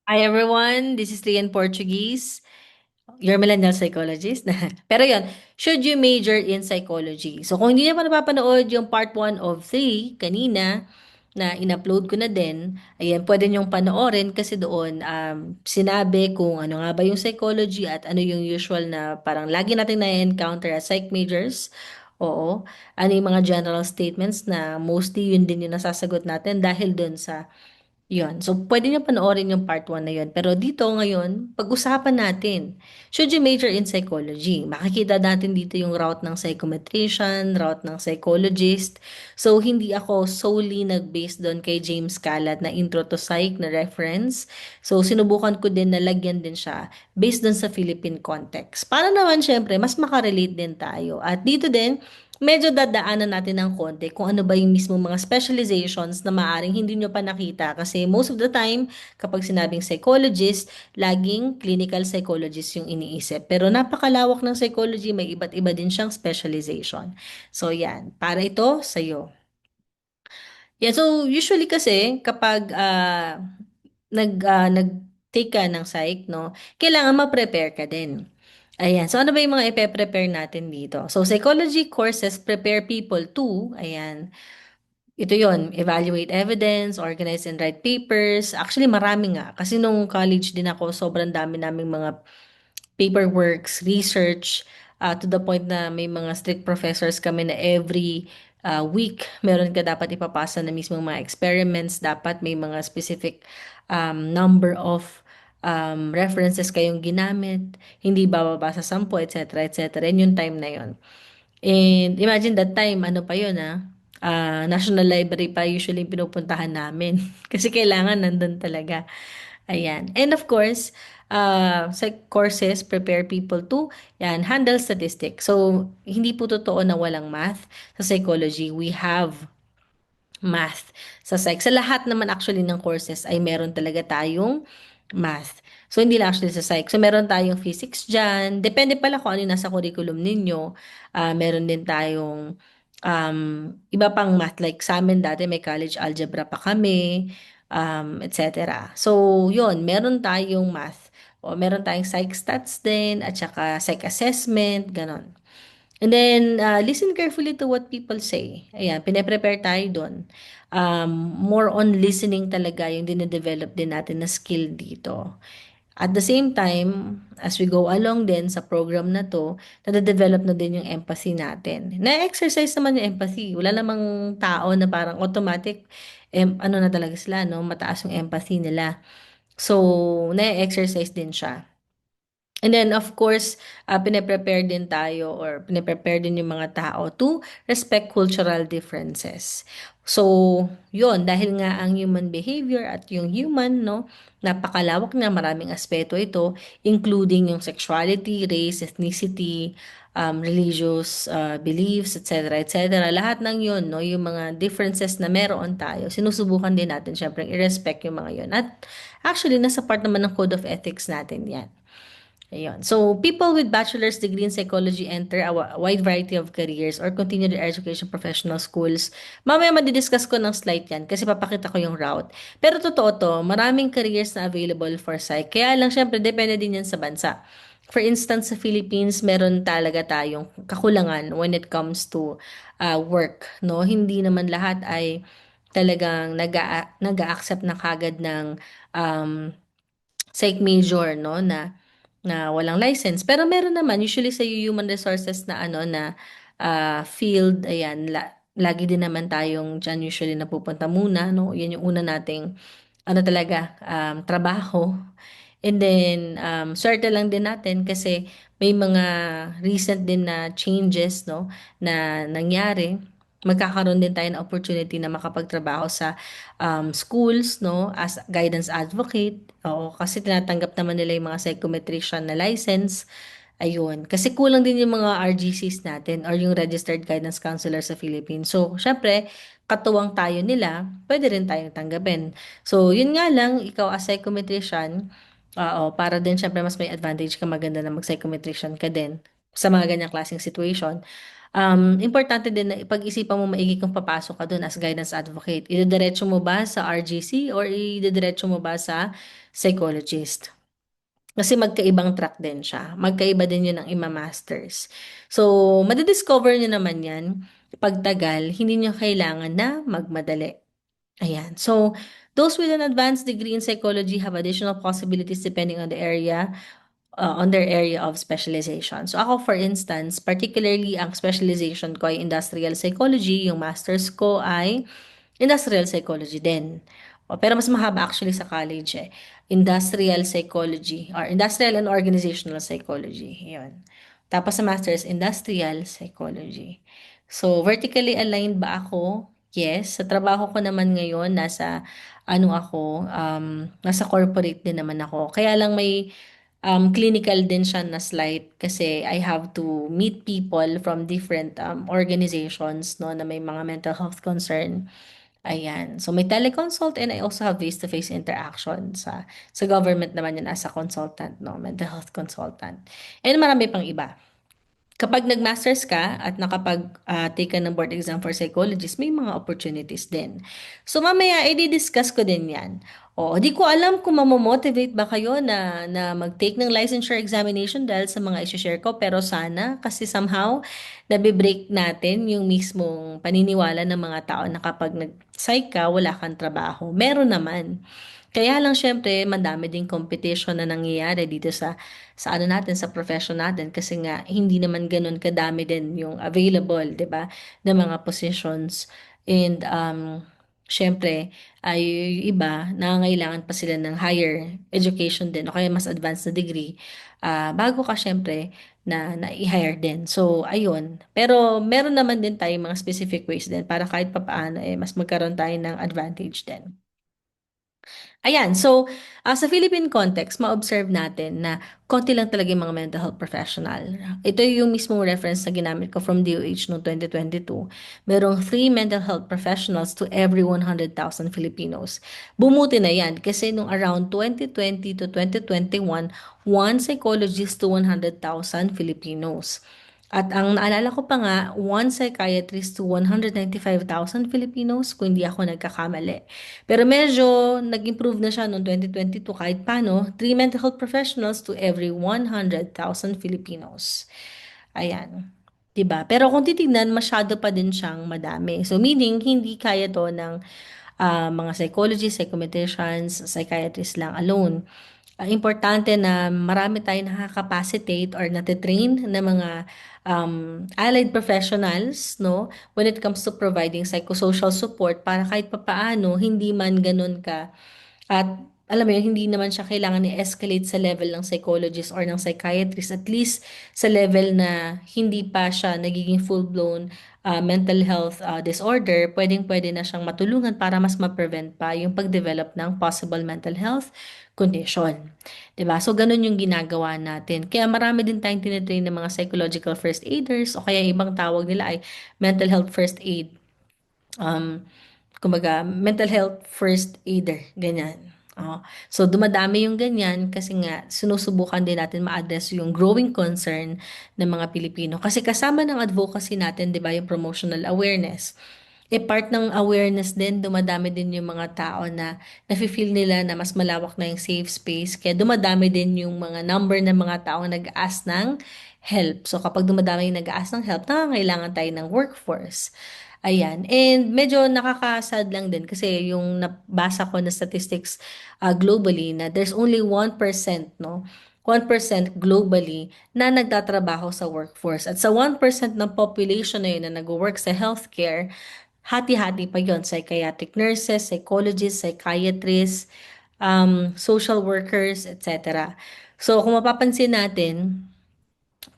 Hi everyone, this is Lian Portuguese, your millennial psychologist. Pero yon, should you major in psychology? So kung hindi niyo pa napapanood yung part 1 of 3 kanina, na in-upload ko na din, ayan, pwede niyong panoorin kasi doon sinabi kung ano nga ba yung psychology at ano yung usual na parang lagi natin na-encounter as psych majors. Oo, ano yung mga general statements na mostly yun din yung nasasagot natin dahil doon sa yun. So, pwede niyo panoorin yung part 1 na yun. Pero dito ngayon, pag-usapan natin, should you major in psychology? Makikita natin dito yung route ng psychometrician, route ng psychologist. So, hindi ako solely nag-based doon kay James Calat na intro to psych na reference. So, sinubukan ko din na lagyan din siya based doon sa Philippine context. Para naman, syempre, mas makarelate din tayo. At dito din, medyo dadaanan natin ng konti kung ano ba yung mismo mga specializations na maaring hindi nyo pa nakita kasi most of the time kapag sinabing psychologist, laging clinical psychologist yung iniisip. Pero napakalawak ng psychology, may iba't iba din siyang specialization. So yan, para ito sa'yo. Yeah, so usually kasi kapag nag-take ka ng psych, no, kailangan ma-prepare ka din. Ayan. So, ano ba yung mga ipe-prepare natin dito? So, psychology courses prepare people to, ayan, ito yon, evaluate evidence, organize and write papers. Actually, marami nga. Kasi nung college din ako, sobrang dami naming mga paperworks, research, to the point na may mga strict professors kami na every week meron ka dapat ipapasa na mismo mga experiments. Dapat may mga specific number of references kayong ginamit, hindi bababa sa 10, etc. etc. Yun yung time na yun. And imagine that time, ano pa yun National Library pa usually yung pinupuntahan namin. Kasi kailangan nandun talaga. Ayan. And of course, courses prepare people to handle statistics. So, hindi po totoo na walang math sa psychology. We have math sa psych. Sa lahat naman actually ng courses ay meron talaga tayong math. So, hindi lang actually sa psych. So, meron tayong physics dyan. Depende pala kung ano yung nasa curriculum ninyo. Meron din tayong iba pang math. Like sa amin dati may college algebra pa kami, etc. So, yun. Meron tayong math. O, meron tayong psych stats din at saka psych assessment, ganon. And then, listen carefully to what people say. Ayan, pine-prepare tayo doon. More on listening talaga yung dine-develop din natin na skill dito. At the same time, as we go along din sa program na to, nade-develop na din yung empathy natin. Na-exercise naman yung empathy. Wala namang tao na parang automatic, ano na talaga sila, no? Mataas yung empathy nila. So, na-exercise din siya. And then, of course, pine-prepare din tayo or pine-prepare din yung mga tao to respect cultural differences. So, yun, dahil nga ang human behavior at yung human, no, napakalawak na maraming aspeto ito, including yung sexuality, race, ethnicity, religious beliefs, etc., etc. Lahat ng yun, no, yung mga differences na meron tayo, sinusubukan din natin, syempre, i-respect yung mga yun. At actually, nasa part naman ng code of ethics natin yan. Ayun. So, people with bachelor's degree in psychology enter a wide variety of careers or continue their education professional schools. Mamaya madidiscuss ko ng slide yan kasi papakita ko yung route. Pero totoo to, maraming careers na available for psych. Kaya lang, syempre, depende din yan sa bansa. For instance, sa Philippines, meron talaga tayong kakulangan when it comes to work. No? Hindi naman lahat ay talagang nag-a-accept na kagad ng um, psych major, no, na walang license. Pero meron naman usually sa human resources na ano na field, ayan, lagi din naman tayong diyan usually napupunta muna, no. Yan yung una nating ano talaga trabaho. And then swerte lang din natin kasi may mga recent din na changes, no, na nangyari. Magkakaroon din tayo ng opportunity na makapagtrabaho sa schools, no, as guidance advocate. Oo, kasi tinatanggap naman nila yung mga psychometrician na license. Ayun. Kasi kulang din yung mga RGCs natin or yung Registered Guidance Counselor sa Philippines. So, syempre, katuwang tayo nila, pwede rin tayong tanggapin. So, yun nga lang, ikaw as psychometrician, para din syempre mas may advantage ka maganda na mag-psychometrician ka din sa mga ganyang klaseng situation. Importante din na pag-isipan mo maigi kung papasok ka dun as guidance advocate. Idediretso mo ba sa RGC or idediretso mo ba sa psychologist? Kasi magkaibang track din siya. Magkaiba din yun ang ima-masters. So, madidiscover nyo naman yan pagtagal, hindi nyo kailangan na magmadali. Ayan. So, those with an advanced degree in psychology have additional possibilities depending on their area of specialization. So ako, for instance, particularly ang specialization ko ay industrial psychology, yung master's ko ay industrial psychology din. Pero mas mahaba actually sa college eh. Industrial psychology or industrial and organizational psychology. Yun. Tapos sa master's, industrial psychology. So, vertically aligned ba ako? Yes. Sa trabaho ko naman ngayon, nasa corporate din naman ako. Kaya lang may clinical din siya na slight kasi I have to meet people from different organizations no, na may mga mental health concern. Ayan. So, may teleconsult and I also have face-to-face interaction sa government naman yun as a consultant, no? Mental health consultant. And marami pang iba. Kapag nag-masters ka at take ka ng board exam for psychologist, may mga opportunities din. So mamaya, i-discuss ko din yan. O, di ko alam kung mamomotivate ba kayo na mag-take ng licensure examination dahil sa mga isi-share ko, pero sana, kasi somehow, nabe-break natin yung mismong paniniwala ng mga tao na kapag nag-psych ka, wala kang trabaho. Meron naman. Kaya lang syempre, madami ding competition na nangyayari dito sa ano natin, sa profession natin kasi nga hindi naman ganun kadami din yung available, 'di ba, ng mga positions. And syempre, ay yung iba nangangailangan pa sila ng higher education din o kaya mas advanced na degree bago ka syempre na i-hire din. So, ayun. Pero meron naman din tayong mga specific ways din para kahit papaano mas magkaroon tayo ng advantage din. Ayan, so sa Philippine context, ma-observe natin na konti lang talaga yung mga mental health professional. Ito yung mismong reference na ginamit ko from DOH noong 2022. Merong 3 mental health professionals to every 100,000 Filipinos. Bumuti na yan kasi nung around 2020 to 2021, one psychologist to 100,000 Filipinos. At ang naalala ko pa nga, one psychiatrist to 195,000 Filipinos kung hindi ako nagkakamali. Pero medyo nag-improve na siya noong 2022 kahit paano, 3 mental health professionals to every 100,000 Filipinos. Ayan. 'Di ba? Pero kung titignan, masyado pa din siyang madami. So meaning, hindi kaya to ng mga psychologists, psychometricians, psychiatrists lang alone. Importante na marami tayong nakakapacitate or natitrain na mga allied professionals, no, when it comes to providing psychosocial support para kahit papaano hindi man ganun ka at alam mo yun, hindi naman siya kailangan i-escalate sa level ng psychologist or ng psychiatrist, at least sa level na hindi pa siya nagiging full-blown mental health disorder, pwedeng-pwede na siyang matulungan para mas ma-prevent pa yung pag-develop ng possible mental health condition. 'Di ba? So, ganun yung ginagawa natin. Kaya marami din tayong tinitrain ng mga psychological first aiders o kaya ibang tawag nila ay mental health first aid. Um, Kumbaga, mental health first aider, ganyan. So, dumadami yung ganyan kasi nga sinusubukan din natin ma-address yung growing concern ng mga Pilipino. Kasi kasama ng advocacy natin, di ba, yung promotional awareness. Part ng awareness din, dumadami din yung mga tao na nafe-feel nila na mas malawak na yung safe space. Kaya dumadami din yung mga number ng mga tao nag-ask ng help. So kapag dumadami yung nag-ask ng help, nangangailangan tayo ng workforce. Ayan. And medyo nakakasad lang din kasi yung nabasa ko na statistics globally na there's only 1%, no? 1% globally na nagtatrabaho sa workforce. At sa 1% ng population na yun na nag-work sa healthcare, hati-hati pa yon, psychiatric nurses, psychologists, psychiatrists, social workers, etc. So, kung mapapansin natin,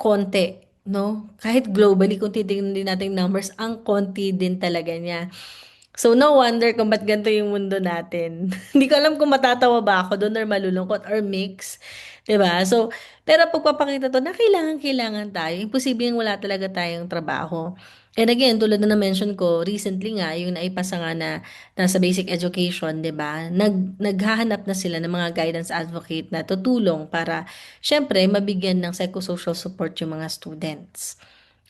konti, no? Kahit globally, kung titingnan din natin yung numbers, ang konti din talaga niya. So, no wonder kung ba't ganito yung mundo natin. Hindi ko alam kung matatawa ba ako doon or malulungkot or mix. 'Di ba? So, pero pagpapakita to na kailangan tayo. Imposibleng wala talaga tayong trabaho. And again, tulad na na-mention ko, recently nga, yung naipasa nga na nasa basic education, 'di ba? Naghahanap na sila ng mga guidance advocate na tutulong para, syempre, mabigyan ng psychosocial support yung mga students.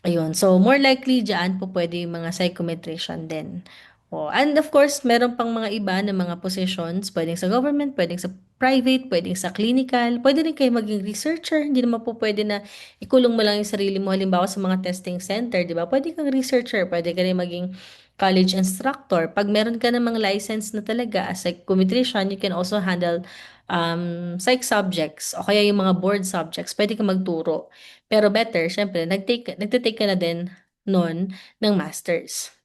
Ayun, so more likely diyan po pwede yung mga psychometrician din. Oh, and of course, meron pang mga iba na mga positions, puwedeng sa government, puwedeng sa private, puwedeng sa clinical, puwede rin kayo maging researcher. Hindi naman po puwede na ikulong mo lang yung sarili mo. Halimbawa sa mga testing center, 'di ba? Puwede kang researcher, puwede ka rin maging college instructor. Pag meron ka namang license na talaga as psychometrician, you can also handle psych subjects o kaya yung mga board subjects, puwede kang magturo. Pero better siyempre nagte-take ka na din nun ng masters.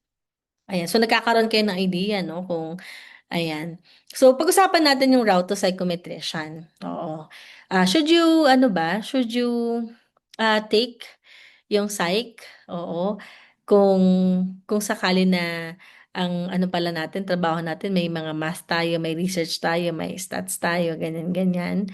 Ayan, so nagkakaroon kayo ng idea 'no kung ayan. So pag-usapan natin yung route to psychometrician, oo. Should you ano ba, should you, take yung psych? Oo, kung sakali na ang ano pala natin, trabaho natin may mga math tayo, may research tayo, may stats tayo, ganyan-ganyan.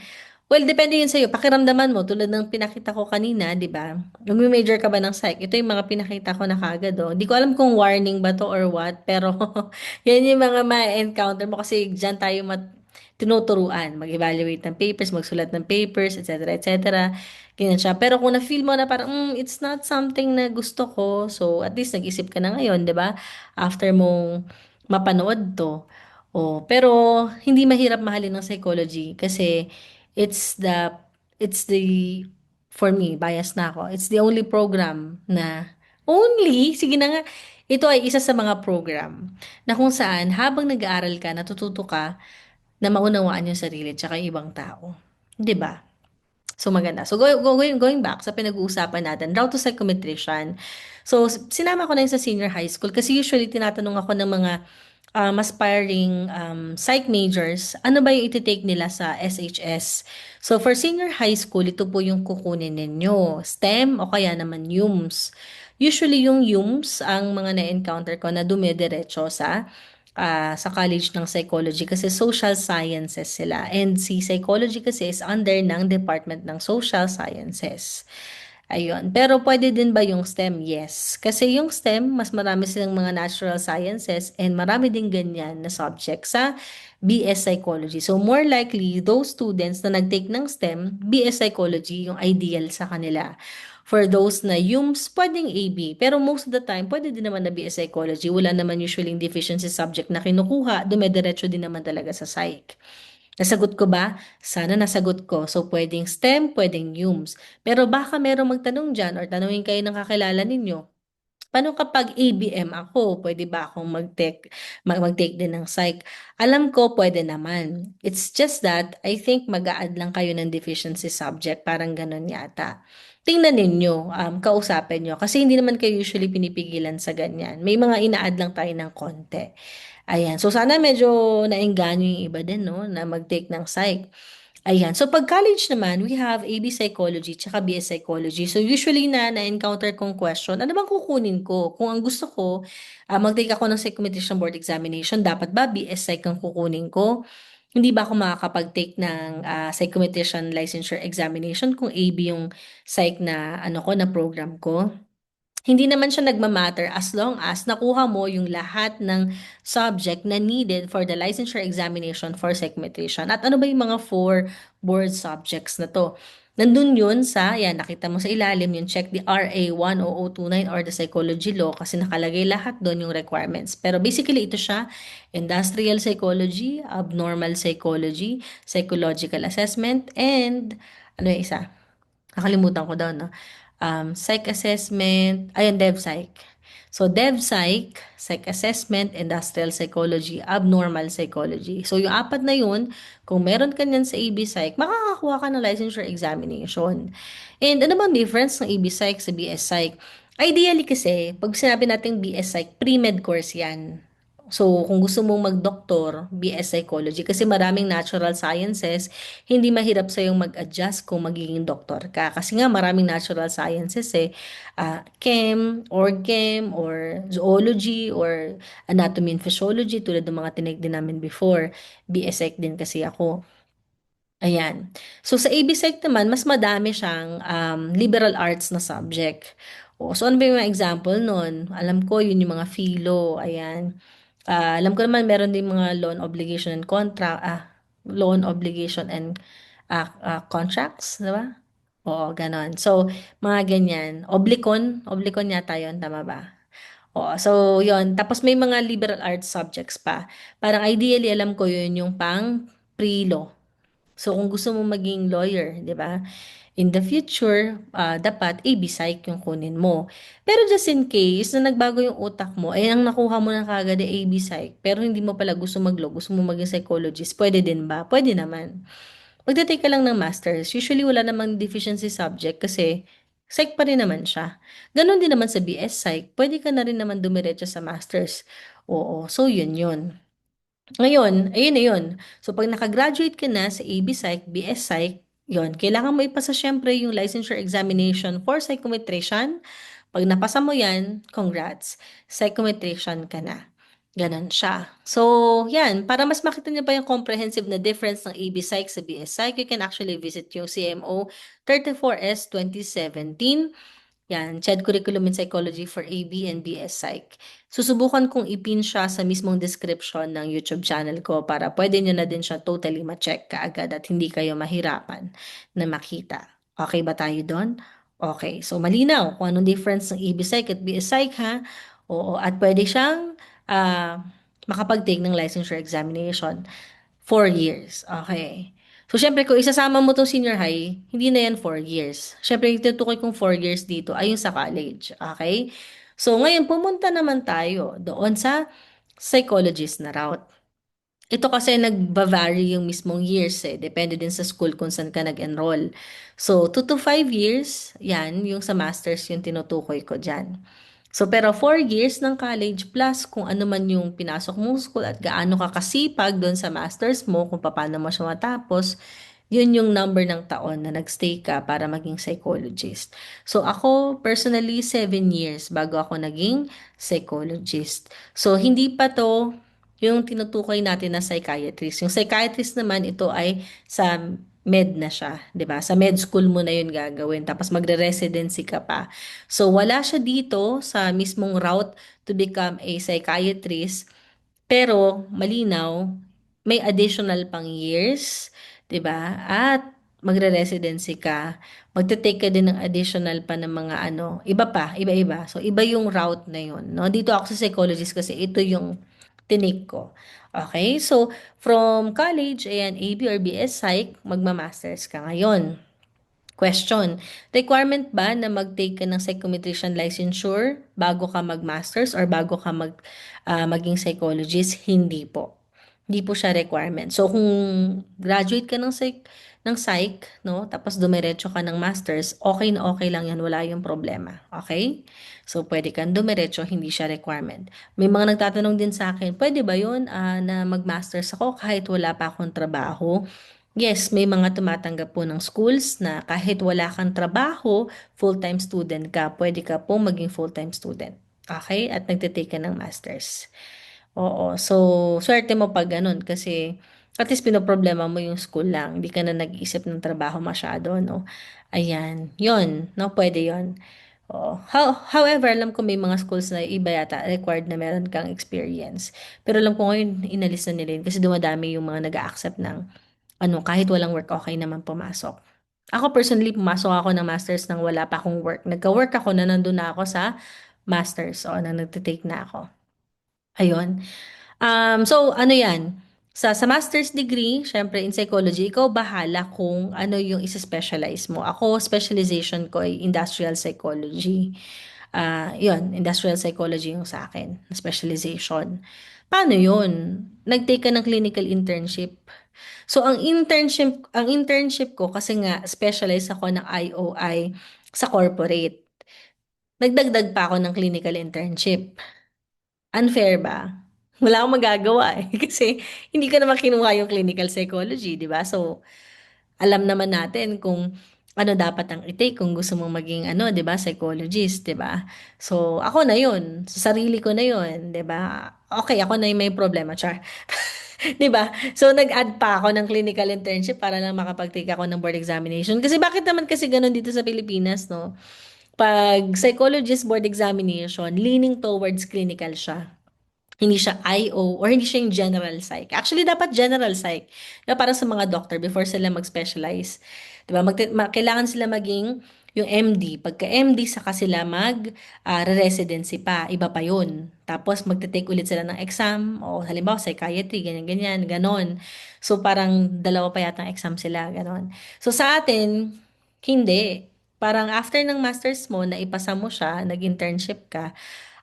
Well, depende yun sa'yo. Pakiramdaman mo, tulad ng pinakita ko kanina, di ba? Magme-major ka ba ng psych? Ito yung mga pinakita ko na kagad, oh. Di ko alam kung warning ba to or what, pero yan yung mga ma-encounter mo kasi dyan tayo tinuturuan. Mag-evaluate ng papers, magsulat ng papers, etc. etc. Ganyan siya. Pero kung na-feel mo na parang, it's not something na gusto ko, so at least nag-isip ka na ngayon, di ba? After mong mapanood to. Oh, pero hindi mahirap mahalin ng psychology kasi It's the it's the for me, bias na ako. It's the only program na sige na nga, ito ay isa sa mga program na kung saan habang nag-aaral ka, natututo ka na maunawaan yung sarili tsaka yung ibang tao. 'Di ba? So maganda. So going back sa pinag-uusapan natin, route to psychometrician. So sinama ko na yun sa senior high school kasi usually tinatanong ako ng mga aspiring psych majors, ano ba yung iti-take nila sa SHS? So for senior high school, ito po yung kukunin ninyo, STEM o kaya naman UMS. Usually yung UMS ang mga na-encounter ko na dumidiretso sa college ng psychology kasi social sciences sila. And si psychology kasi is under ng Department ng Social Sciences. Ayun. Pero pwede din ba yung STEM? Yes. Kasi yung STEM, mas marami silang mga natural sciences and marami din ganyan na subject sa BS Psychology. So more likely, those students na nag-take ng STEM, BS Psychology yung ideal sa kanila. For those na UMS, pwedeng AB. Pero most of the time, pwede din naman na BS Psychology. Wala naman usually deficiency subject na kinukuha. Dumediretso din naman talaga sa psych. Nasagot ko ba? Sana nasagot ko. So, pwedeng STEM, pwedeng UMS. Pero baka merong magtanong dyan or tanungin kayo ng kakilala ninyo. Paano kapag ABM ako? Pwede ba akong mag-take din ng psych? Alam ko, pwede naman. It's just that, I think mag-a-add lang kayo ng deficiency subject. Parang ganun yata. Tingnan ninyo, kausapin nyo. Kasi hindi naman kayo usually pinipigilan sa ganyan. May mga ina-add lang tayo ng konti. Ayan. So, sana medyo naengganyo yung iba din, no? Na mag-take ng psych. Ayan. So, pag college naman, we have AB Psychology tsaka BS Psychology. So, usually na-encounter kong question, ano bang kukunin ko? Kung ang gusto ko, mag-take ako ng Psychometrician Board Examination, dapat ba BS Psych ang kukunin ko? Hindi ba ako makakapag-take ng Psychometrician Licensure Examination kung AB yung psych na ano ko, na program ko? Hindi naman siya nagma-matter as long as nakuha mo yung lahat ng subject na needed for the licensure examination for psychometrician. At ano ba yung mga four board subjects na to? Nandun yun yan, nakita mo sa ilalim yung check the RA 10029 or the psychology law kasi nakalagay lahat doon yung requirements. Pero basically ito siya, industrial psychology, abnormal psychology, psychological assessment, and ano yung isa? Nakalimutan ko daw, no? Psych assessment, ayun, DevPsych. So, DevPsych, Psych Assessment, Industrial Psychology, Abnormal Psychology. So, yung apat na yun, kung meron ka niyan sa AB-Psych, makakakuha ka ng licensure examination. And ano bang difference ng AB-Psych sa BS-Psych? Ideally kasi, pag sinabi natin BS-Psych, pre-med course yan. So, kung gusto mong mag-doktor, BS Psychology, kasi maraming natural sciences, hindi mahirap sa yung mag-adjust kung magiging doktor ka. Kasi nga maraming natural sciences chem, or zoology, or anatomy and physiology, tulad ng mga tinig din namin before. BS Psych din kasi ako. Ayan. So sa AB-Psych naman, mas madami siyang liberal arts na subject. So ano ba yung mga example nun? Alam ko, yun yung mga philo, ayan. Alam ko naman meron din mga loan obligation and contracts, di ba? Oo, gano'n. So, mga ganyan. Oblicon yata 'yun, tama ba? Oo, so 'yun. Tapos may mga liberal arts subjects pa. Parang ideally alam ko 'yun yung pang pre-law. So, kung gusto mo maging lawyer, 'di ba? In the future, dapat AB Psych yung kunin mo. Pero just in case na nagbago yung utak mo, ay ang nakuha mo na kagad ay AB Psych, pero hindi mo pala gusto mag-law, gusto mo maging psychologist, pwede din ba? Pwede naman. Magte-take ka lang ng masters. Usually wala namang deficiency subject kasi psych pa rin naman siya. Ganon din naman sa BS Psych. Pwede ka na rin naman dumiretso sa masters. Oo, so yun yun. Ngayon, ayun na yun. So pag nakagraduate ka na sa AB Psych, BS Psych, yun, kailangan mo ipasa syempre yung licensure examination for psychometrician. Pag napasa mo yan, congrats, psychometrician ka na. Ganon siya. So, yan, para mas makita niyo pa yung comprehensive na difference ng AB Psych sa BS Psych, you can actually visit yung CMO 34S 2017. Yan, CHED Curriculum in Psychology for AB and BS Psych. Susubukan kong ipin siya sa mismong description ng YouTube channel ko para pwede nyo na din siya totally ma-check kaagad at hindi kayo mahirapan na makita. Okay ba tayo doon? Okay, so malinaw kung anong difference ng AB Psych at BS Psych ha. Oo, at pwede siyang makapag-take ng licensure examination. 4 years. Okay. So, syempre, kung isasama mo 'tong senior high, hindi na yan 4 years. Syempre, yung tinutukoy kong 4 years dito ay yung sa college. Okay? So, ngayon, pumunta naman tayo doon sa psychologist na route. Ito kasi nagba-vary yung mismong years eh. Depende din sa school kung saan ka nag-enroll. So, 2 to 5 years, yan, yung sa masters yung tinutukoy ko dyan. So, pero 4 years ng college plus kung ano man yung pinasok mong school at gaano ka kasipag doon sa masters mo, kung paano mo siya matapos, yun yung number ng taon na nagstay ka para maging psychologist. So, ako personally, 7 years bago ako naging psychologist. So, hindi pa to yung tinutukoy natin na psychiatrist. Yung psychiatrist naman, ito ay sa med na siya, 'di ba? Sa med school mo na 'yun gagawin tapos magre-residency ka pa. So wala siya dito sa mismong route to become a psychiatrist, pero malinaw may additional pang years, 'di ba? At magre-residency ka. Magte-take ka din ng additional pa ng mga ano, iba pa, iba-iba. So iba yung route na 'yon, no? Dito ako sa psychologist kasi ito yung tinik ko. Okay? So from college, ayan, AB or BS Psych, magma-masters ka ngayon. Question, requirement ba na mag-take ka ng psychometrician licensure bago ka mag-masters or bago ka maging psychologist? Hindi po. Hindi po siya requirement. So, kung graduate ka ng psych, no, tapos dumiretso ka ng masters, okay lang yan, wala yung problema. Okay? So, pwede kang dumiretso, hindi siya requirement. May mga nagtatanong din sa akin, pwede ba yun na mag-masters ako kahit wala pa akong trabaho? Yes, may mga tumatanggap po ng schools na kahit wala kang trabaho, full-time student ka, pwede ka po maging full-time student. Okay? At nagtitake ka ng masters. Oo. So, swerte mo pag ganun kasi at least pinoproblema mo yung school lang. Hindi ka na nag-iisip ng trabaho masyado, no? Ayan. Yon, no? Pwede yon. Oo. However, alam ko may mga schools na iba yata required na meron kang experience. Pero alam ko ngayon, inalis na nila yun kasi dumadami yung mga nag-a-accept ng ano, kahit walang work, okay naman pumasok. Ako personally, pumasok ako ng masters nang wala pa akong work. Nagka-work ako na nandun na ako sa masters o na nagtitake na ako. Ayun. So ano 'yan, sa master's degree, syempre in psychology, ikaw bahala kung ano yung isa-specialize mo. Ako, specialization ko ay industrial psychology. 'Yun, industrial psychology yung sa akin, na specialization. Paano 'yun? Nag-take ka ng clinical internship. So ang internship ko kasi nga specialize ako ng IOI sa corporate. Nagdagdag pa ako ng clinical internship. Unfair ba? Wala akong magagawa eh. Kasi hindi ko naman kinuha yung clinical psychology, di ba? So, alam naman natin kung ano dapat ang i-take kung gusto mong maging ano, 'di ba, psychologist, 'di ba? So, ako na 'yun, sa sarili ko na 'yun, 'di ba? Okay, ako na yung may problema, char. 'Di ba? So, nag-add pa ako ng clinical internship para lang makapag-take ako ng board examination. Kasi bakit naman kasi ganun dito sa Pilipinas, no? Pag psychologist board examination, leaning towards clinical siya. Hindi siya IO or hindi siya yung general psych. Actually, dapat general psych. Diba, para sa mga doctor before sila mag-specialize. Diba? Kailangan sila maging yung MD. Pagka MD, saka sila residency pa. Iba pa yun. Tapos, magte-take ulit sila ng exam. O halimbawa, psychiatry, ganyan-ganyan, ganon. So, parang dalawa pa yata ang exam sila, ganon. So, sa atin, hindi. Parang after ng masters mo, na ipasa mo siya, nag-internship ka,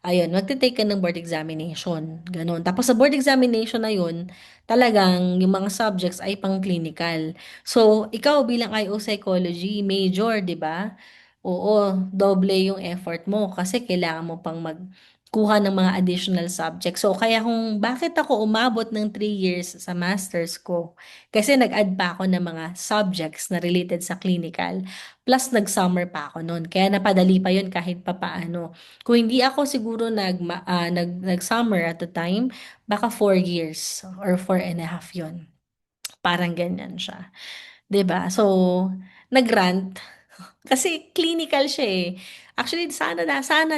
ayun, magte-take ka ng board examination. Ganon. Tapos sa board examination na yun, talagang yung mga subjects ay pang-clinical. So, ikaw bilang IO Psychology major, di ba? Oo, doble yung effort mo kasi kailangan mo pang magkuha ng mga additional subjects. So, kaya kung bakit ako umabot ng 3 years sa masters ko, kasi nag-add pa ako ng mga subjects na related sa clinical. Plus, nag-summer pa ako noon. Kaya napadali pa yun kahit papaano. Kung hindi ako siguro nag-summer at the time, baka 4 years or 4.5 yun. Parang ganyan siya. 'Di ba? So, nag-rant kasi clinical siya eh. Actually, sana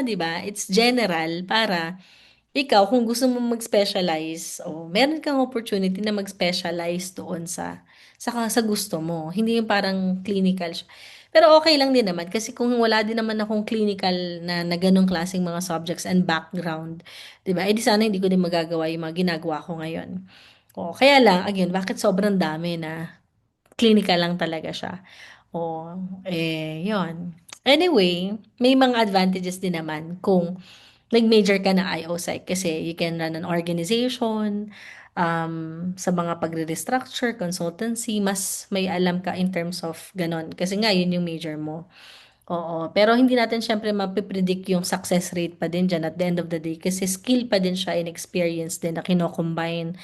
'di ba? It's general para ikaw kung gusto mo mag-specialize o meron kang opportunity na mag-specialize doon sa gusto mo. Hindi yung parang clinical siya. Pero okay lang din naman kasi kung wala din naman akong clinical na ganong klaseng mga subjects and background, 'di ba? Eh di sana hindi ko din magagawa yung mga ginagawa ko ngayon. O, kaya lang, again, bakit sobrang dami na clinical lang talaga siya? O, yon. Anyway, may mga advantages din naman kung nag-major ka na IO Psych kasi you can run an organization, sa mga pagre-restructure, consultancy, mas may alam ka in terms of ganon. Kasi nga, yun yung major mo. Oo, pero hindi natin syempre mapipredict yung success rate pa din dyan at the end of the day kasi skill pa din siya and experience din na kino-combine.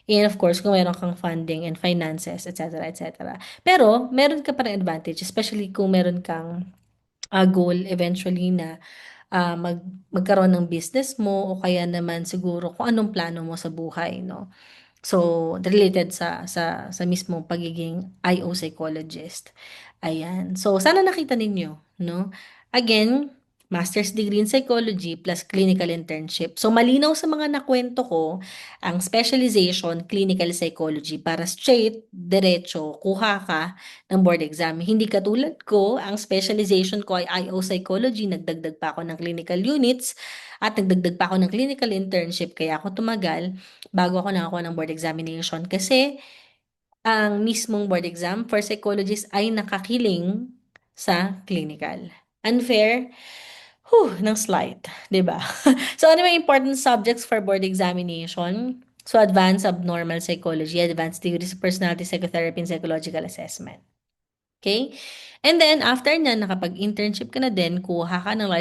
And of course, kung meron kang funding and finances, etc., etc. Pero, meron ka pa rin advantage, especially kung meron kang goal eventually na magkaroon ng business mo o kaya naman siguro kung anong plano mo sa buhay, no? So, related sa mismong pagiging IO psychologist. Ayan. So, sana nakita ninyo, no? Again, master's degree in psychology plus clinical internship. So, malinaw sa mga nakwento ko, ang specialization, clinical psychology, para straight, diretso, kuha ka ng board exam. Hindi katulad ko, ang specialization ko ay IO psychology, nagdagdag pa ako ng clinical units, at nagdagdag pa ako ng clinical internship, kaya ako tumagal bago ako nakakuha ng board examination kasi ang mismong board exam for psychologist ay nakakiling sa clinical. Unfair? Ng slight, 'di ba? So, ano yung important subjects for board examination? So, advanced abnormal psychology, advanced theories of personality, psychotherapy, and psychological assessment. Okay? And then, after na, nakapag-internship ka na din, kuha ka ng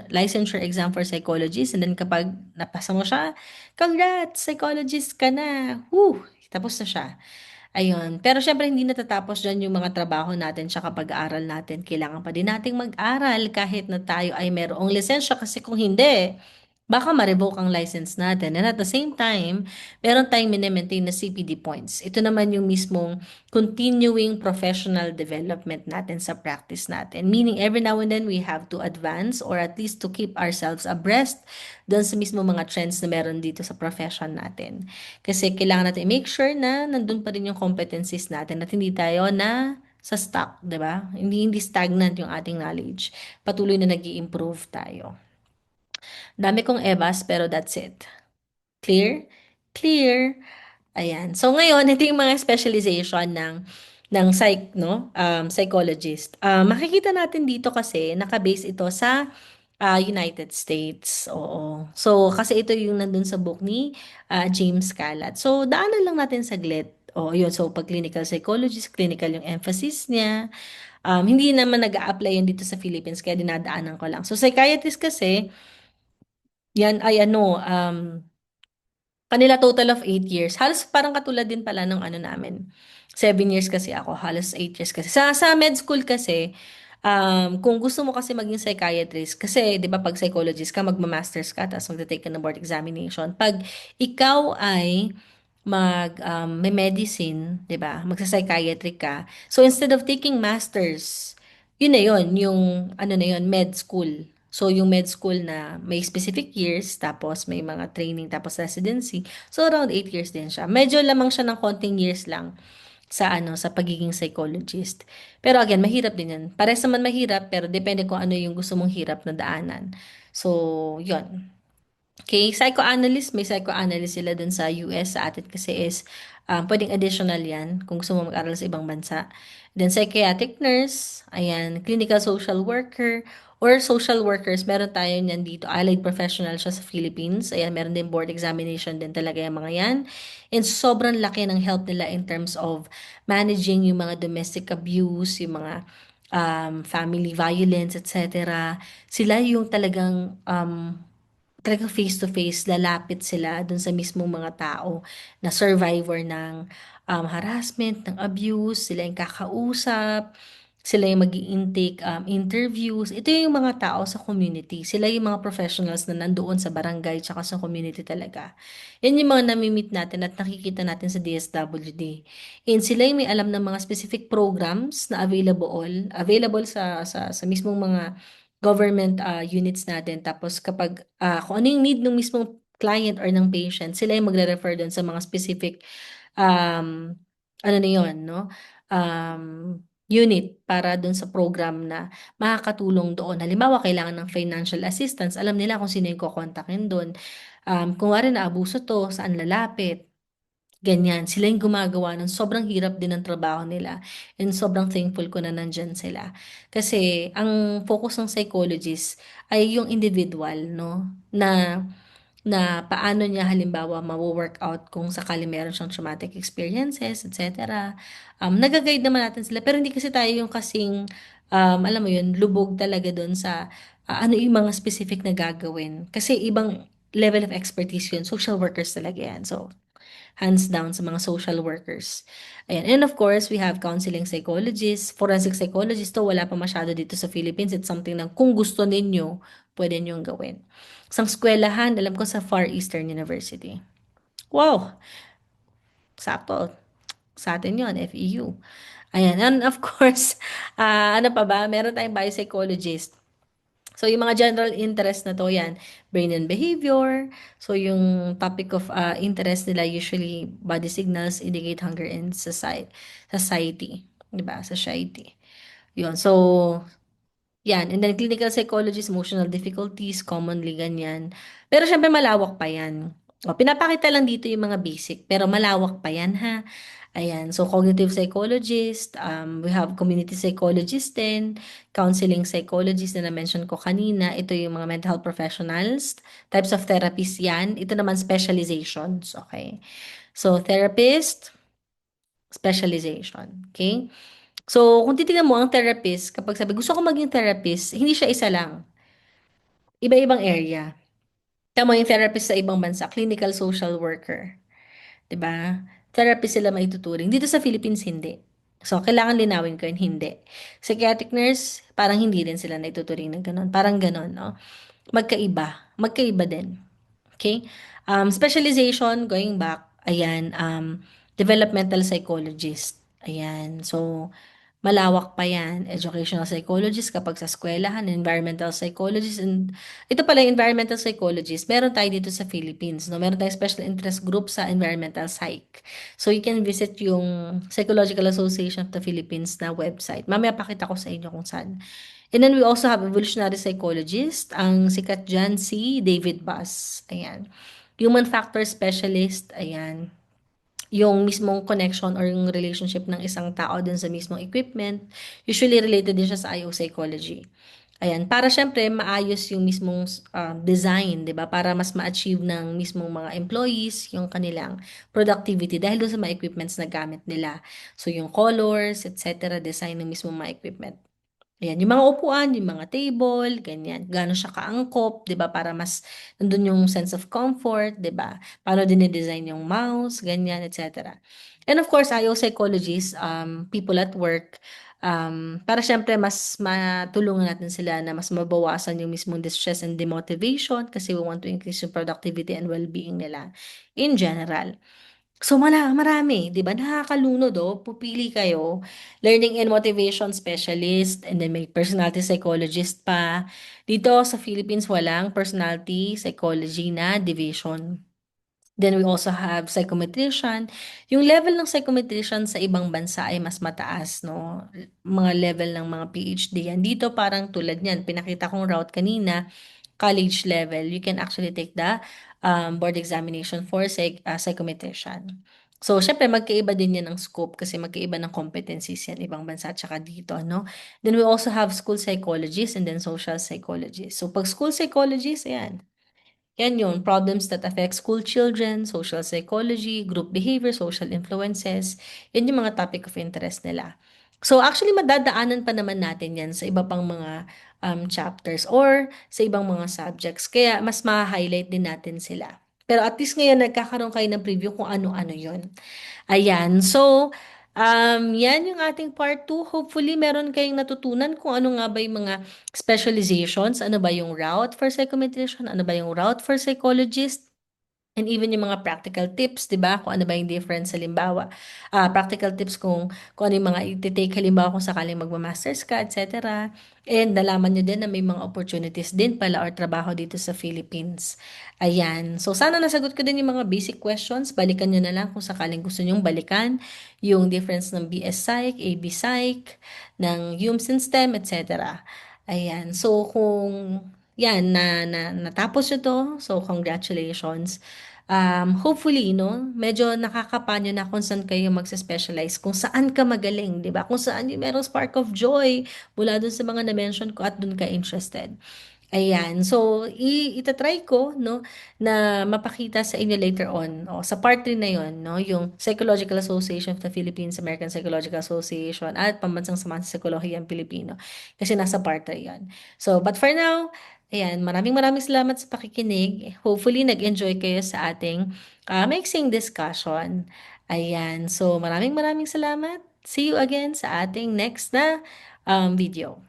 licensure exam for psychologist. And then, kapag napasa mo siya, congrats! Psychologist ka na! Tapos na siya. Ayun. Pero syempre, hindi natatapos dyan yung mga trabaho natin tsaka pag-aaral natin. Kailangan pa din nating mag-aral kahit na tayo ay merong lisensya kasi kung hindi, baka ma-revoke ang license natin. And at the same time, meron tayong mini-maintain na CPD points. Ito naman yung mismong continuing professional development natin sa practice natin. Meaning, every now and then, we have to advance or at least to keep ourselves abreast doon sa mismo mga trends na meron dito sa profession natin. Kasi kailangan natin make sure na nandun pa rin yung competencies natin at hindi tayo na sa stock, 'di ba? Hindi stagnant yung ating knowledge. Patuloy na nag-i-improve tayo. Dami kong ebas, pero that's it. Clear? Clear. Ayan. So ngayon, ito yung mga specialization ng no? Psychologist. Makikita natin dito kasi nakabase ito sa United States. Oo. So kasi ito yung nandun sa book ni James Calat. So daanan lang natin saglit. O yun, so pag clinical psychologist, clinical yung emphasis niya. Hindi naman nag-a-apply yun dito sa Philippines, kaya dinadaanan ko lang. So psychiatrist kasi, yan ay kanila total of 8 years. Halos parang katulad din pala ng ano namin. 7 years kasi ako, halos 8 years kasi. Sa med school kasi, kung gusto mo kasi maging psychiatrist, kasi di ba pag psychologist ka, magma-masters ka, tapos magta-take ka ng board examination. Pag ikaw ay may medicine, di ba? Magsa-psychiatric ka. So instead of taking masters, yun na yun, yung ano na yun, med school. So, yung med school na may specific years, tapos may mga training, tapos residency. So, around 8 years din siya. Medyo lamang siya ng konting years lang sa sa pagiging psychologist. Pero again, mahirap din yan. Parehas naman mahirap, pero depende kung ano yung gusto mong hirap na daanan. So, yon. Okay, psychoanalyst, may psychoanalyst sila dun sa US. Sa atin kasi is pwedeng additional yan kung gusto mo mag-aral sa ibang bansa. Then psychiatric nurse, ayan, clinical social worker, or social workers, meron tayo niyan dito. Allied professional siya sa Philippines. Ayan, meron din board examination din talaga yung mga yan. And sobrang laki ng help nila in terms of managing yung mga domestic abuse, yung mga family violence, etc. Sila yung talagang face to face, lalapit sila dun sa mismong mga tao na survivor ng harassment, ng abuse, sila yung kakausap, sila yung mag intake interviews. Ito yung mga tao sa community. Sila yung mga professionals na nandoon sa barangay tsaka sa community talaga. Yan yung mga nami-meet natin at nakikita natin sa DSWD. And sila yung may alam ng mga specific programs na available sa mismong mga government units natin. Tapos kapag kung ano yung need ng mismong client or ng patient, sila yung magre-refer doon sa mga specific um, ano na yun, no? Unit para doon sa program na makakatulong doon. Halimbawa, kailangan ng financial assistance, alam nila kung sino yung kukontakin doon. Kung wari na abuso to, saan lalapit, ganyan. Sila yung gumagawa ng sobrang hirap din ng trabaho nila. And sobrang thankful ko na nandyan sila. Kasi ang focus ng psychologist ay yung individual, no? Na paano niya halimbawa mawo-workout kung sakali meron siyang traumatic experiences, etc. Nag-guide naman natin sila. Pero hindi kasi tayo yung kasing, alam mo yun, lubog talaga doon sa ano yung mga specific na gagawin. Kasi ibang level of expertise yun. Social workers talaga yan. So, hands down sa mga social workers. Ayan. And of course, we have counseling psychologists, forensic psychologists. To wala pa masyado dito sa Philippines. It's something na kung gusto ninyo, pwede nyo gawin. Isang eskwelahan, alam ko sa Far Eastern University. Wow! Sakto. Sa atin yon FEU. Ayan. And of course, ano pa ba? Meron tayong biopsychologist. So, yung mga general interest na to, yan, brain and behavior. So, yung topic of interest nila, usually, body signals indicate hunger in society. Diba? Society. Yun. So, yan. And then, clinical psychologist, emotional difficulties, commonly ganyan. Pero, syempre, malawak pa yan. O, pinapakita lang dito yung mga basic. Pero, malawak pa yan, ha? Ayan. So, cognitive psychologist, we have community psychologist din, counseling psychologist na na-mention ko kanina. Ito yung mga mental health professionals. Types of therapies yan. Ito naman specializations. Okay. So, therapist, specialization. Okay. So, kung titignan mo ang therapist, kapag sabi, gusto ko maging therapist, hindi siya isa lang. Iba-ibang area. Tama yung therapist sa ibang bansa, clinical social worker. 'Di ba? Therapist sila maituturing. Dito sa Philippines, hindi. So, kailangan linawin ko yun, hindi. Psychiatric nurse, parang hindi rin sila naituturing na gano'n. Parang gano'n, no? Magkaiba. Magkaiba din. Okay? Specialization, going back, ayan, developmental psychologist. Ayan. So, malawak pa yan. Educational psychologist kapag sa eskwelahan, environmental psychologist, and ito pala yung environmental psychologist, meron tayo dito sa Philippines, no? Meron tayong special interest group sa environmental psych. So, you can visit yung Psychological Association of the Philippines na website. Mamaya pakita ko sa inyo kung saan. And then we also have evolutionary psychologist, ang sikat dyan si David Buss. Ayan. Human factor specialist, ayan, yung mismong connection or yung relationship ng isang tao dun sa mismong equipment, usually related din siya sa IO psychology. Ayan, para syempre maayos yung mismong design, 'di ba? Para mas ma-achieve ng mismong mga employees yung kanilang productivity dahil doon sa mga equipments na gamit nila. So yung colors, etc., design ng mismong mga equipment. Ayan, yung mga upuan, yung mga table, ganyan. Gaano siya kaangkop, 'di ba? Para mas nandun yung sense of comfort, 'di ba? Paano din-design yung mouse, ganyan, etc. And of course, IO psychologists, people at work, para syempre mas matulungan natin sila na mas mabawasan yung mismong distress and demotivation kasi we want to increase yung productivity and well-being nila in general. So, marami, 'di ba? Nakakalunod, oh. Pupili kayo, learning and motivation specialist, and then may personality psychologist pa. Dito sa Philippines, walang personality psychology na division. Then we also have psychometrician. Yung level ng psychometrician sa ibang bansa ay mas mataas, no? Mga level ng mga PhD yan. Dito parang tulad niyan, pinakita kong route kanina, college level, you can actually take the board examination for psychometrician. So, syempre, magkaiba din yan ng scope kasi magkaiba ng competencies yan, ibang bansa at saka dito, no? Then we also have school psychologists and then social psychologists. So, pag school psychologist, ayan, yan yun, problems that affect school children, social psychology, group behavior, social influences. Yan yung mga topic of interest nila. So actually, madadaanan pa naman natin yan sa iba pang mga chapters or sa ibang mga subjects. Kaya mas ma-highlight din natin sila. Pero at least ngayon, nagkakaroon kayo ng preview kung ano-ano yun. Ayan. So, yan yung ating part 2. Hopefully, meron kayong natutunan kung ano nga ba yung mga specializations, ano ba yung route for psychometrician, ano ba yung route for psychologist, and even yung mga practical tips, 'di ba? Kung ano ba yung difference halimbawa. Practical tips kung ano yung mga iti-take halimbawa kung sakaling magma-masters ka, etc. And nalaman nyo din na may mga opportunities din pala or trabaho dito sa Philippines. Ayan. So sana nasagot ko din yung mga basic questions. Balikan nyo na lang kung sakaling gusto nyong balikan yung difference ng BS Psych, AB Psych, ng Hume and STEM, etc. Ayan. So kung yan na natapos nyo to, so congratulations. Hopefully, no, medyo nakakapanyo na kung saan kayo magse-specialize, kung saan ka magaling, 'di ba? Kung saan yung merong spark of joy mula dun sa mga na-mention ko at dun ka interested. Ayan. So, itatry ko, no, na mapakita sa inyo later on. O, sa part 3 na yon, no, yung Psychological Association of the Philippines, American Psychological Association, at Pambansang Samahan sa Psikolohiyang Pilipino. Kasi nasa part 3 yan. So, but for now, ayan, maraming maraming salamat sa pakikinig. Hopefully, nag-enjoy kayo sa ating mixing discussion. Ayan. So, maraming maraming salamat. See you again sa ating next na video.